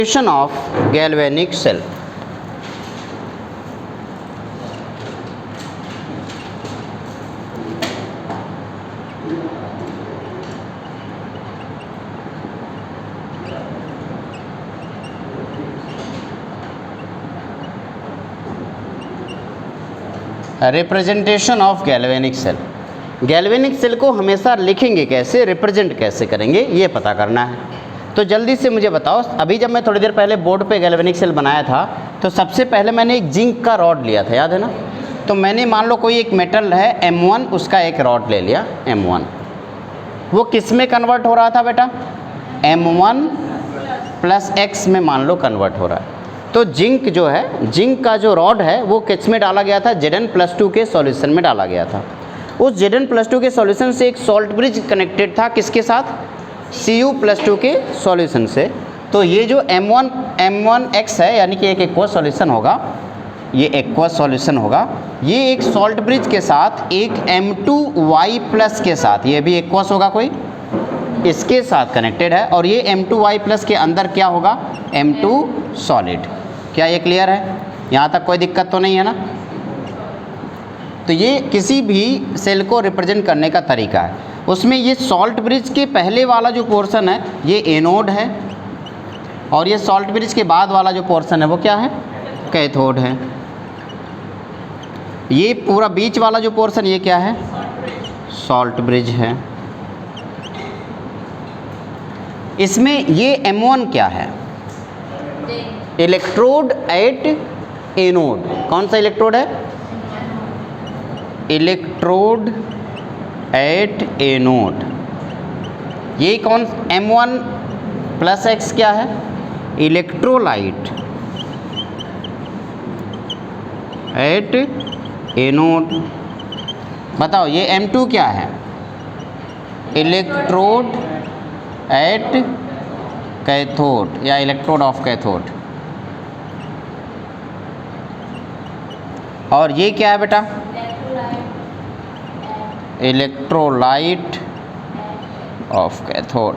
of galvanic cell. Representation of galvanic cell. Galvanic cell को हमेशा लिखेंगे कैसे, रिप्रेजेंट कैसे करेंगे, ये पता करना है। तो जल्दी से मुझे बताओ, अभी जब मैं थोड़ी देर पहले बोर्ड पे गैल्वेनिक सेल बनाया था तो सबसे पहले मैंने एक जिंक का रॉड लिया था, याद है ना। तो मैंने मान लो कोई एक मेटल है M1, उसका एक रॉड ले लिया M1। वो किस में कन्वर्ट हो रहा था बेटा, M1 प्लस X में मान लो कन्वर्ट हो रहा है। तो जिंक जो है, जिंक का जो रॉड है वो किस में डाला गया था, Zn+2 के सॉल्यूशन में डाला गया था। उस Zn+2 के सॉल्यूशन से एक सॉल्ट ब्रिज कनेक्टेड था किसके साथ, Cu+2 के सॉल्यूशन से। तो ये जो M1X है यानी कि एक एक्वस सॉल्यूशन होगा, ये एक्वस सॉल्यूशन होगा, ये एक सॉल्ट ब्रिज के साथ एक M2Y+ के साथ, ये भी एक्वस होगा कोई, इसके साथ कनेक्टेड है। और ये M2Y+ के अंदर क्या होगा, M2 सॉलिड। क्या ये क्लियर है, यहाँ तक कोई दिक्कत तो नहीं है ना। तो ये किसी भी सेल को रिप्रेजेंट करने का तरीका है। उसमें ये सॉल्ट ब्रिज के पहले वाला जो पोर्शन है ये एनोड है, और ये सॉल्ट ब्रिज के बाद वाला जो पोर्शन है वो क्या है, कैथोड है। ये पूरा बीच वाला जो पोर्शन ये क्या है, सॉल्ट ब्रिज है। इसमें ये M1 क्या है, इलेक्ट्रोड एट एनोड। कौन सा इलेक्ट्रोड है, इलेक्ट्रोड एट एनोड। ये कौन M1+X क्या है, इलेक्ट्रोलाइट एट एनोड। बताओ ये M2 क्या है, इलेक्ट्रोड एट कैथोड या इलेक्ट्रोड ऑफ कैथोड। और ये क्या है बेटा, इलेक्ट्रोलाइट ऑफ कैथोड,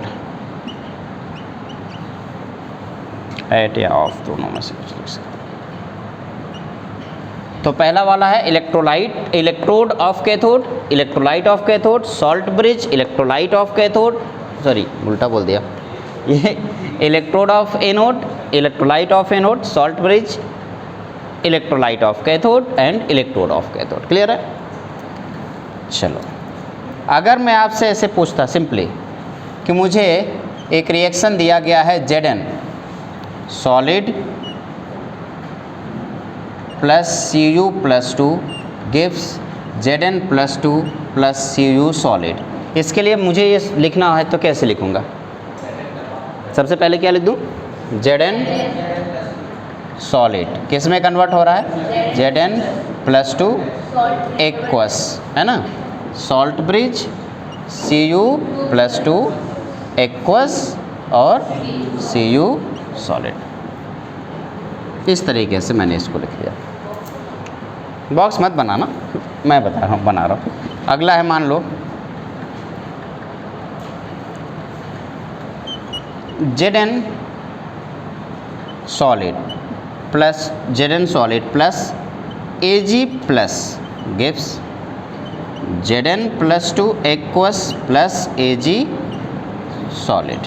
एट या ऑफ दोनों में से कुछ लिख सकते। तो पहला वाला है electrolyte, electrode of cathode, electrolyte of cathode, salt bridge, electrolyte of cathode, sorry उल्टा बोल दिया, ये electrode of anode, electrolyte of anode, salt bridge, electrolyte of cathode and electrode of cathode. Clear है। चलो, अगर मैं आपसे ऐसे पूछता सिंपली कि मुझे एक रिएक्शन दिया गया है Zn solid plus Cu+2 gives Zn+2 plus Cu solid. इसके लिए मुझे ये लिखना है तो कैसे लिखूँगा, सबसे पहले क्या लिख दूँ, Zn सॉलिड किस में कन्वर्ट हो रहा है, Zn+2 एक्वस है ना, सॉल्ट ब्रिज Cu+2 एक्वस और Cu सॉलिड। इस तरीके से मैंने इसको लिख दिया। बॉक्स मत बनाना, मैं बता रहा हूँ, बना रहा हूँ। अगला है, मान लो Zn solid plus Zn solid plus Ag plus gives Zn+2 aqueous plus Ag solid.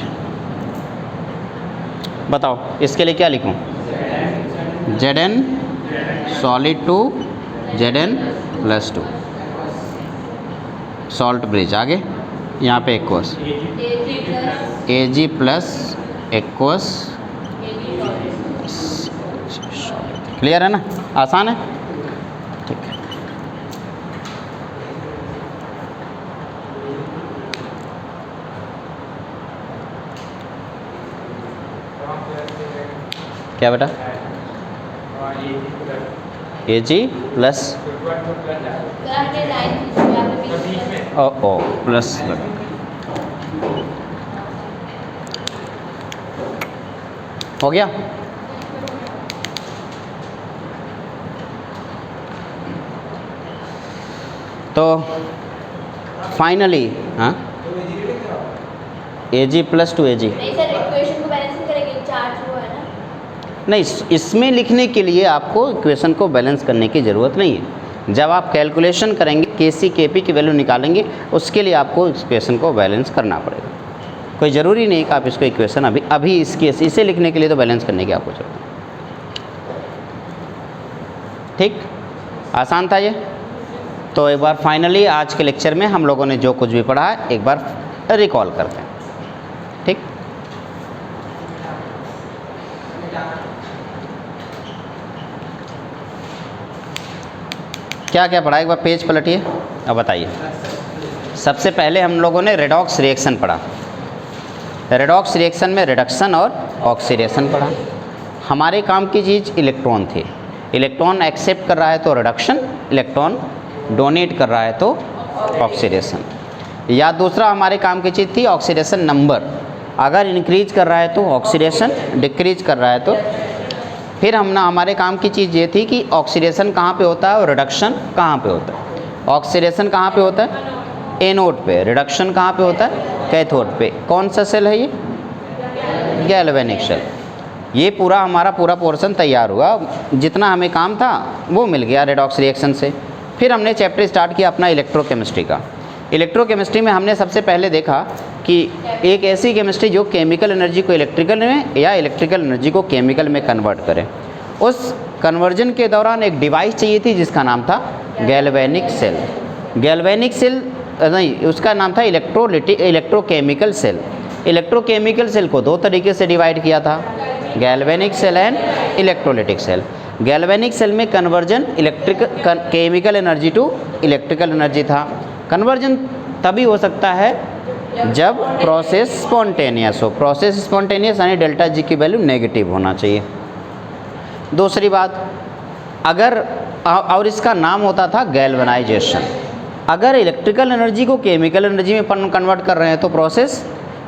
बताओ इसके लिए क्या लिखूं, Zn solid to Zn+2 salt bridge, आगे यहाँ पे aqueous Ag plus aqueous. Clear है ना, आसान है, ठीक है। क्या बेटा, Ag प्लस ओ प्लस हो गया। तो फाइनली हाँ, Ag+2 Ag नहीं सर, इक्वेशन को बैलेंसिंग करेंगे, चार्ज वो है ना। नहीं, इसमें लिखने के लिए आपको इक्वेशन को बैलेंस करने की ज़रूरत नहीं है। जब आप कैलकुलेशन करेंगे Kc Kp की वैल्यू निकालेंगे, उसके लिए आपको इक्वेशन को बैलेंस करना पड़ेगा। कोई ज़रूरी नहीं कि आप इसको इक्वेशन अभी इसे लिखने के लिए तो बैलेंस करने की आपको ज़रूरत है। ठीक, आसान था ये। तो एक बार फाइनली आज के लेक्चर में हम लोगों ने जो कुछ भी पढ़ा है एक बार रिकॉल करते हैं। ठीक, क्या क्या पढ़ा, एक बार पेज पलटिए और बताइए। सबसे पहले हम लोगों ने रेडॉक्स रिएक्शन पढ़ा। रेडॉक्स रिएक्शन में रिडक्शन और ऑक्सीडेशन पढ़ा। हमारे काम की चीज़ इलेक्ट्रॉन थी। इलेक्ट्रॉन एक्सेप्ट कर रहा है तो रिडक्शन, इलेक्ट्रॉन डोनेट कर रहा है तो ऑक्सीडेशन। या दूसरा हमारे काम की चीज़ थी ऑक्सीडेशन नंबर, अगर इंक्रीज कर रहा है तो ऑक्सीडेशन, डिक्रीज कर रहा है तो। फिर हमारे काम की चीज़ ये थी कि ऑक्सीडेशन कहाँ पे होता है और रिडक्शन कहाँ पे होता है। ऑक्सीडेशन कहाँ पे होता है, एनोड पे। रिडक्शन कहाँ पे होता है, कैथोड पे। कौन सा सेल है ये, गैल्वेनिक सेल। ये पूरा हमारा पूरा पोर्शन तैयार हुआ, जितना हमें काम था वो मिल गया रेडॉक्स रिएक्शन से। फिर हमने चैप्टर स्टार्ट किया अपना इलेक्ट्रोकेमिस्ट्री का। इलेक्ट्रोकेमिस्ट्री में हमने सबसे पहले देखा कि एक ऐसी केमिस्ट्री जो केमिकल एनर्जी को इलेक्ट्रिकल में या इलेक्ट्रिकल एनर्जी को केमिकल में कन्वर्ट करे। उस कन्वर्जन के दौरान एक डिवाइस चाहिए थी जिसका नाम था गैल्वेनिक सेल। गैल्वेनिक सेल नहीं, उसका नाम था इलेक्ट्रोकेमिकल सेल। इलेक्ट्रोकेमिकल सेल को दो तरीके से डिवाइड किया था, galvanic cell and electrolytic cell. Galvanic cell में conversion chemical energy to electrical energy था। कन्वर्जन तभी हो सकता है जब प्रोसेस स्पॉन्टेनियस हो। प्रोसेस स्पॉन्टेनियस यानी डेल्टा जी की वैल्यू नेगेटिव होना चाहिए। दूसरी बात, अगर और इसका नाम होता था गैल्वेनाइजेशन। अगर इलेक्ट्रिकल एनर्जी को केमिकल एनर्जी में कन्वर्ट कर रहे हैं तो प्रोसेस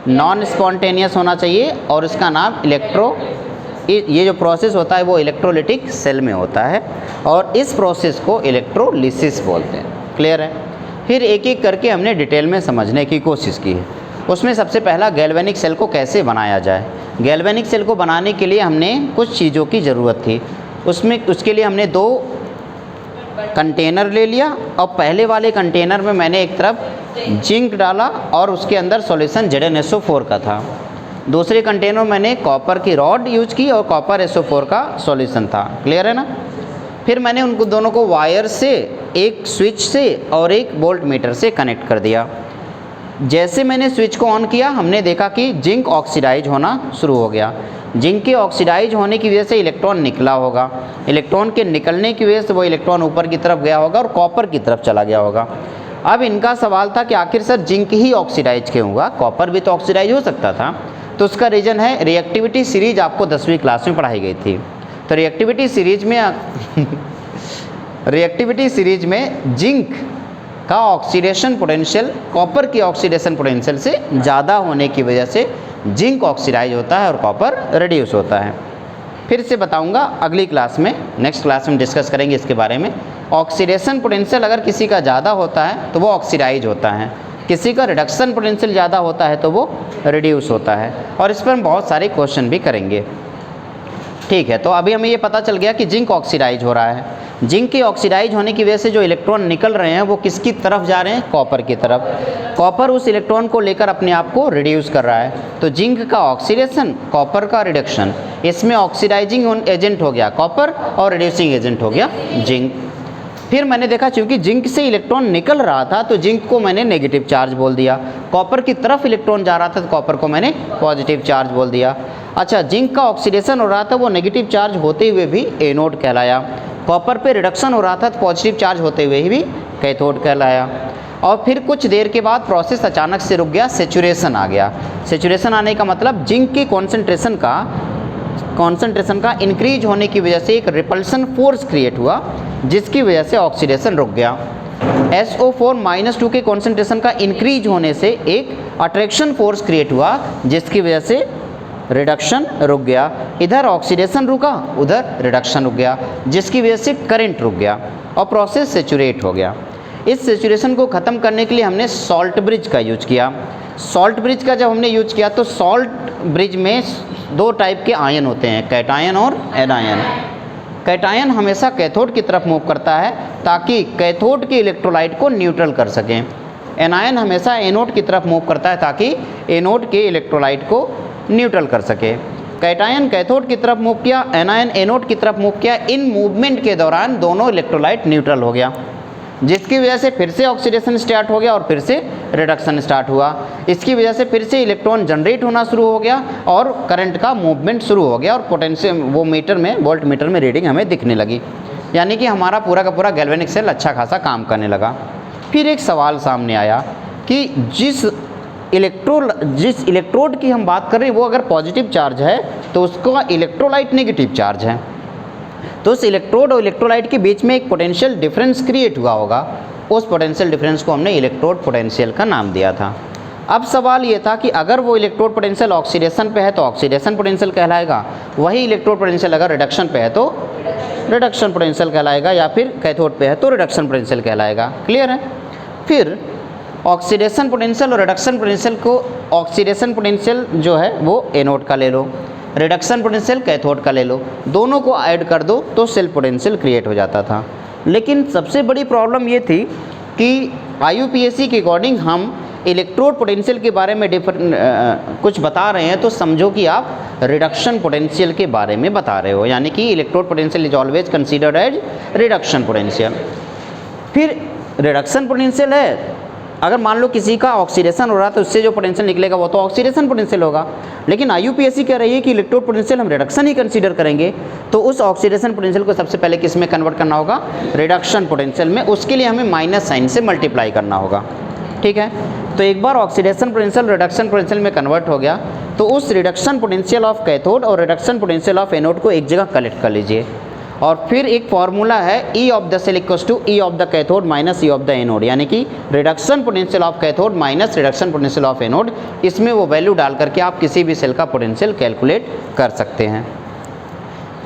नॉन स्पॉन्टेनियस होना चाहिए और इसका नाम ये जो प्रोसेस होता है वो इलेक्ट्रोलिटिक सेल में होता है और इस प्रोसेस को इलेक्ट्रोलिसिस बोलते हैं। क्लियर है। फिर एक एक करके हमने डिटेल में समझने की कोशिश की है। उसमें सबसे पहला गैल्वेनिक सेल को कैसे बनाया जाए। गैल्वेनिक सेल को बनाने के लिए हमने कुछ चीज़ों की ज़रूरत थी। उसके लिए हमने दो कंटेनर ले लिया और पहले वाले कंटेनर में मैंने एक तरफ जिंक डाला और उसके अंदर सॉल्यूशन ZnSO4 का था। दूसरे कंटेनर में मैंने कॉपर की रॉड यूज की और कॉपर SO4 का सॉल्यूशन था। क्लियर है ना। फिर मैंने उनको दोनों को वायर से, एक स्विच से और एक वोल्ट मीटर से कनेक्ट कर दिया। जैसे मैंने स्विच को ऑन किया हमने देखा कि जिंक ऑक्सीडाइज होना शुरू हो गया। जिंक के ऑक्सीडाइज होने की वजह से इलेक्ट्रॉन निकला होगा। इलेक्ट्रॉन के निकलने की वजह से वो इलेक्ट्रॉन ऊपर की तरफ गया होगा और कॉपर की तरफ चला गया होगा। अब इनका सवाल था कि आखिर सर जिंक ही ऑक्सीडाइज क्यों हुआ, कॉपर भी तो ऑक्सीडाइज हो सकता था। तो उसका रीज़न है रिएक्टिविटी सीरीज आपको 10वीं क्लास में पढ़ाई गई थी। तो रिएक्टिविटी सीरीज में जिंक का ऑक्सीडेशन पोटेंशियल कॉपर की ऑक्सीडेशन पोटेंशियल से ज़्यादा होने की वजह से जिंक ऑक्सीडाइज होता है और कॉपर रिड्यूस होता है। फिर से बताऊंगा अगली क्लास में, नेक्स्ट क्लास में डिस्कस करेंगे इसके बारे में। ऑक्सीडेशन पोटेंशियल अगर किसी का ज़्यादा होता है तो वो ऑक्सीडाइज होता है, किसी का रिडक्शन पोटेंशियल ज़्यादा होता है तो वो रिड्यूस होता है। और इस पर हम बहुत सारे क्वेश्चन भी करेंगे। ठीक है, तो अभी हमें ये पता चल गया कि जिंक ऑक्सीडाइज हो रहा है। जिंक के ऑक्सीडाइज होने की वजह से जो इलेक्ट्रॉन निकल रहे हैं वो किसकी तरफ जा रहे हैं, कॉपर की तरफ। कॉपर उस इलेक्ट्रॉन को लेकर अपने आप को रिड्यूस कर रहा है। तो जिंक का ऑक्सीडेशन, कॉपर का रिडक्शन, इसमें ऑक्सीडाइजिंग एजेंट हो गया कॉपर और रिड्यूसिंग एजेंट हो गया जिंक। फिर मैंने देखा चूंकि जिंक से इलेक्ट्रॉन निकल रहा था तो जिंक को मैंने नेगेटिव चार्ज बोल दिया। कॉपर की तरफ इलेक्ट्रॉन जा रहा था तो कॉपर को मैंने पॉजिटिव चार्ज बोल दिया। अच्छा, जिंक का ऑक्सीडेशन हो रहा था वो नेगेटिव चार्ज होते हुए भी एनोड कहलाया। कॉपर पे रिडक्शन हो रहा था तो पॉजिटिव चार्ज होते हुए ही भी कैथोड कहलाया। और फिर कुछ देर के बाद प्रोसेस अचानक से रुक गया, सेचुरेशन आ गया। सेचुरेशन आने का मतलब जिंक के कॉन्सेंट्रेशन का इंक्रीज होने की वजह से एक रिपल्सन फोर्स क्रिएट हुआ जिसकी वजह से ऑक्सीडेशन रुक गया। SO4-2 के कॉन्सेंट्रेशन का इंक्रीज होने से एक अट्रैक्शन फोर्स क्रिएट हुआ जिसकी वजह से रिडक्शन रुक गया। इधर ऑक्सीडेशन रुका, उधर रिडक्शन रुक गया जिसकी वजह से करंट रुक गया और प्रोसेस सेचुरेट हो गया। इस सेचुरेशन को ख़त्म करने के लिए हमने सॉल्ट ब्रिज का यूज किया। सॉल्ट ब्रिज का जब हमने यूज किया तो सॉल्ट ब्रिज में दो टाइप के आयन होते हैं, कैटायन और एनायन। कैटायन हमेशा कैथोड की तरफ मूव करता है ताकि कैथोड के इलेक्ट्रोलाइट को न्यूट्रल कर सकें। एनायन हमेशा एनोड की तरफ मूव करता है ताकि एनोड के इलेक्ट्रोलाइट को न्यूट्रल कर सके। कैटायन कैथोड की तरफ मूव किया, एनायन एनोड की तरफ मूव किया। इन मूवमेंट के दौरान दोनों इलेक्ट्रोलाइट न्यूट्रल हो गया, जिसकी वजह से फिर से ऑक्सीडेशन स्टार्ट हो गया और फिर से रिडक्शन स्टार्ट हुआ। इसकी वजह से फिर से इलेक्ट्रॉन जनरेट होना शुरू हो गया और करंट का मूवमेंट शुरू हो गया और पोटेंशियल वो मीटर में, वोल्ट मीटर में रीडिंग हमें दिखने लगी। यानी कि हमारा पूरा का पूरा गैल्वेनिक सेल अच्छा खासा काम करने लगा। फिर एक सवाल सामने आया कि जिस इलेक्ट्रोड की हम बात कर रहे हैं वो अगर पॉजिटिव चार्ज है तो उसका इलेक्ट्रोलाइट नेगेटिव चार्ज है, तो उस इलेक्ट्रोड और इलेक्ट्रोलाइट के बीच में एक पोटेंशियल डिफरेंस क्रिएट हुआ होगा। उस पोटेंशियल डिफरेंस को हमने इलेक्ट्रोड पोटेंशियल का नाम दिया था। अब सवाल ये था कि अगर वो इलेक्ट्रोड पोटेंशियल ऑक्सीडेशन पे है तो ऑक्सीडेशन पोटेंशियल कहलाएगा, वही इलेक्ट्रोड पोटेंशियल अगर रिडक्शन पे है तो रिडक्शन पोटेंशियल कहलाएगा, या फिर कैथोड पे है तो रिडक्शन पोटेंशियल कहलाएगा। क्लियर है? फिर ऑक्सीडेशन पोटेंशियल और रिडक्शन पोटेंशियल को, ऑक्सीडेशन पोटेंशियल जो है वो एनोड का ले लो, रिडक्शन पोटेंशियल कैथोड का ले लो, दोनों को ऐड कर दो तो सेल पोटेंशियल क्रिएट हो जाता था। लेकिन सबसे बड़ी प्रॉब्लम ये थी कि IUPAC के अकॉर्डिंग हम इलेक्ट्रोड पोटेंशियल के बारे में कुछ बता रहे हैं तो समझो कि आप रिडक्शन पोटेंशियल के बारे में बता रहे हो, यानी कि electrode potential is always considered as reduction potential. फिर रिडक्शन पोटेंशियल है, अगर मान लो किसी का ऑक्सीडेशन हो रहा है तो उससे जो पोटेंशियल निकलेगा वो तो ऑक्सीडेशन पोटेंशियल होगा, लेकिन IUPAC कह रही है कि इलेक्ट्रोड पोटेंशियल हम रिडक्शन ही कंसीडर करेंगे, तो उस ऑक्सीडेशन पोटेंशियल को सबसे पहले किस में कन्वर्ट करना होगा? रिडक्शन पोटेंशियल में। उसके लिए हमें माइनस साइन से मल्टीप्लाई करना होगा। ठीक है, तो एक बार ऑक्सीडेशन पोटेंशियल रिडक्शन पोटेंशियल में कन्वर्ट हो गया तो उस रिडक्शन पोटेंशियल ऑफ कैथोड और रिडक्शन पोटेंशियल ऑफ एनोड को एक जगह कलेक्ट कर लीजिए, और फिर एक फार्मूला है E of the cell equals to E of the cathode minus E of the anode, यानी कि reduction potential of cathode minus reduction potential of anode. इसमें वो वैल्यू डाल करके आप किसी भी सेल का पोटेंशियल कैलकुलेट कर सकते हैं।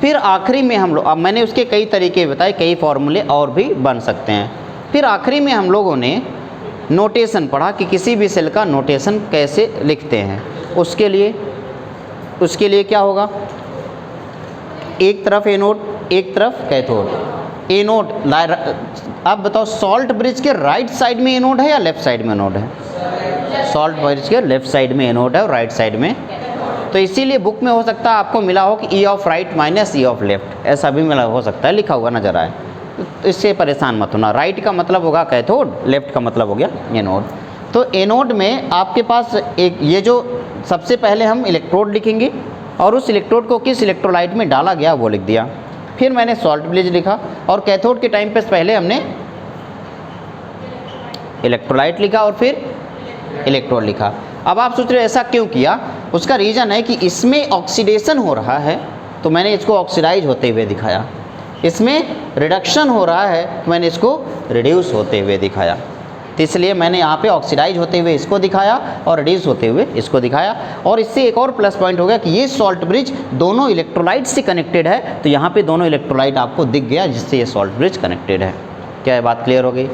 फिर आखिरी में हम लोग, अब मैंने उसके कई तरीके बताए, कई फार्मूले और भी बन सकते हैं। फिर आखिरी में हम लोगों ने नोटेशन पढ़ा कि किसी भी सेल का नोटेशन कैसे लिखते हैं। उसके लिए क्या होगा? एक तरफ एनोड, एक तरफ कैथोड। एनोड, अब बताओ सॉल्ट ब्रिज के राइट साइड में एनोड है या लेफ्ट साइड में एनोड है? सॉल्ट ब्रिज के लेफ्ट साइड में एनोड है और राइट साइड में, तो इसीलिए बुक में हो सकता है आपको मिला हो कि E of right minus E of left, ऐसा भी मिला हो सकता है, लिखा हुआ नजर आए, तो इससे परेशान मत होना। राइट का मतलब होगा कैथोड, लेफ्ट का मतलब हो गया एनोड। तो एनोड में आपके पास एक, ये जो सबसे पहले हम इलेक्ट्रोड लिखेंगे और उस इलेक्ट्रोड को किस इलेक्ट्रोलाइट में डाला गया वो लिख दिया। फिर मैंने सॉल्ट ब्रिज लिखा और कैथोड के टाइम पे पहले हमने इलेक्ट्रोलाइट लिखा और फिर इलेक्ट्रोड लिखा। अब आप सोच रहे हो ऐसा क्यों किया? उसका रीज़न है कि इसमें ऑक्सीडेशन हो रहा है तो मैंने इसको ऑक्सीडाइज होते हुए दिखाया, इसमें रिडक्शन हो रहा है तो मैंने इसको रिड्यूस होते हुए दिखाया। तो इसलिए मैंने यहाँ पे ऑक्सीडाइज होते हुए इसको दिखाया और रिड्यूस होते हुए इसको दिखाया। और इससे एक और प्लस पॉइंट हो गया कि ये सॉल्ट ब्रिज दोनों इलेक्ट्रोलाइट से कनेक्टेड है, तो यहाँ पे दोनों इलेक्ट्रोलाइट आपको दिख गया जिससे ये सॉल्ट ब्रिज कनेक्टेड है। क्या ये बात क्लियर हो गई?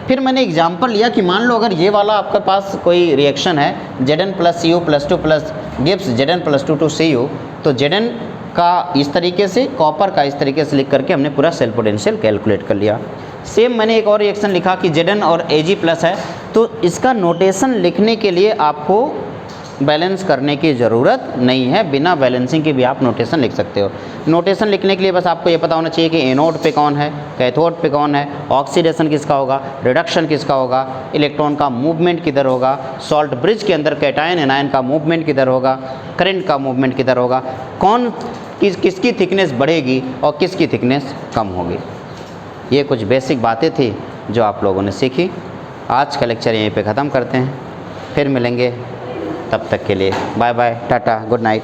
फिर मैंने एग्जाम्पल लिया कि मान लो अगर ये वाला आपके पास कोई रिएक्शन है Zn plus Cu plus 2 plus gives Zn plus 2 to Cu, तो Zn का इस तरीके से, कॉपर का इस तरीके से लिख करके हमने पूरा सेल पोटेंशियल कैलकुलेट कर लिया। सेम मैंने एक और रिएक्शन लिखा कि Zn और Ag प्लस है, तो इसका नोटेशन लिखने के लिए आपको बैलेंस करने की ज़रूरत नहीं है, बिना बैलेंसिंग के भी आप नोटेशन लिख सकते हो। नोटेशन लिखने के लिए बस आपको ये पता होना चाहिए कि एनोड पे कौन है, कैथोड पे कौन है, ऑक्सीडेशन किसका होगा, रिडक्शन किसका होगा, इलेक्ट्रॉन का मूवमेंट किधर होगा, सॉल्ट ब्रिज के अंदर कैटायन एनायन का मूवमेंट किधर होगा, करंट का मूवमेंट किधर होगा, कौन किसकी थिकनेस बढ़ेगी और किसकी थिकनेस कम होगी। ये कुछ बेसिक बातें थी जो आप लोगों ने सीखी। आज का लेक्चर यहीं पे ख़त्म करते हैं, फिर मिलेंगे, तब तक के लिए bye bye, tata, good night.